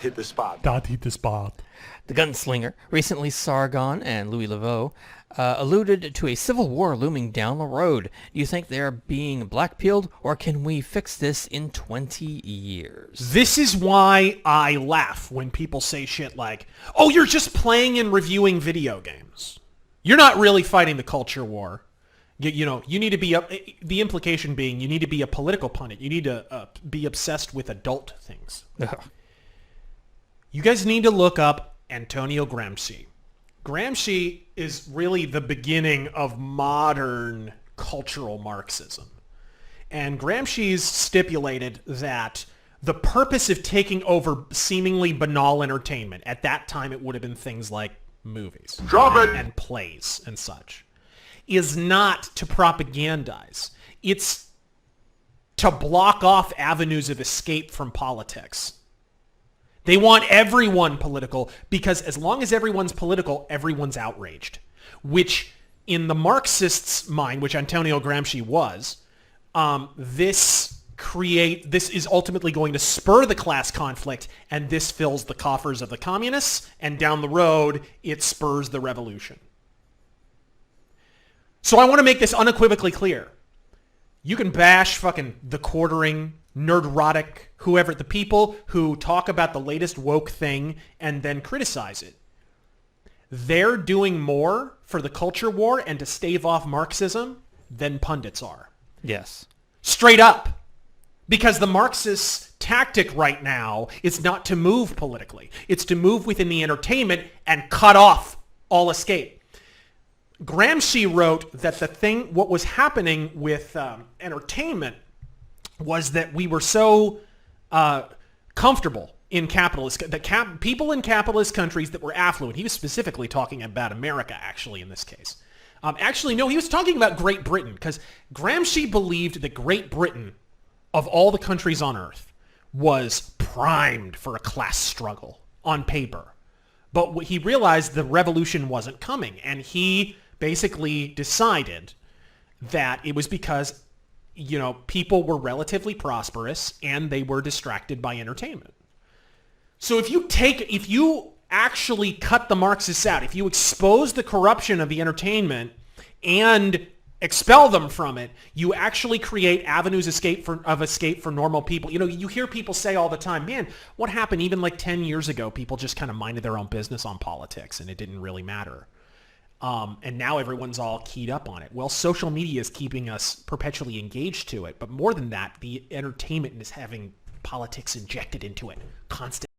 hit the spot. Dot hit the spot. The gunslinger, recently Sargon and Louis Laveau, alluded to a civil war looming down the road. Do you think they're being blackpilled, or can we fix this in 20 years? This is why I laugh when people say shit like, oh, you're just playing and reviewing video games. You're not really fighting the culture war. You need to be, the implication being you need to be a political pundit. You need to be obsessed with adult things. You guys need to look up Antonio Gramsci. Gramsci is really the beginning of modern cultural Marxism. And Gramsci's stipulated that the purpose of taking over seemingly banal entertainment, at that time it would have been things like movies and plays and such, is not to propagandize. It's to block off avenues of escape from politics. They want everyone political because as long as everyone's political, everyone's outraged. Which, in the Marxists' mind, which Antonio Gramsci was, this is ultimately going to spur the class conflict, and this fills the coffers of the communists, and down the road, it spurs the revolution. So I want to make this unequivocally clear. You can bash fucking the quartering, nerdrotic, whoever, the people who talk about the latest woke thing and then criticize it. They're doing more for the culture war and to stave off Marxism than pundits are. Yes. Straight up. Because the Marxist tactic right now is not to move politically. It's to move within the entertainment and cut off all escape. Gramsci wrote that what was happening with entertainment was that we were so comfortable in people in capitalist countries that were affluent. He was specifically talking about America, actually, in this case. No, he was talking about Great Britain, because Gramsci believed that Great Britain, of all the countries on Earth, was primed for a class struggle on paper. But he realized the revolution wasn't coming, and he basically decided that it was because people were relatively prosperous and they were distracted by entertainment. So if you actually cut the Marxists out, if you expose the corruption of the entertainment and expel them from it, you actually create avenues of escape for normal people. You hear people say all the time, man, what happened even like 10 years ago? People just kind of minded their own business on politics and it didn't really matter. And now everyone's all keyed up on it. Well, social media is keeping us perpetually engaged to it. But more than that, the entertainment is having politics injected into it constantly.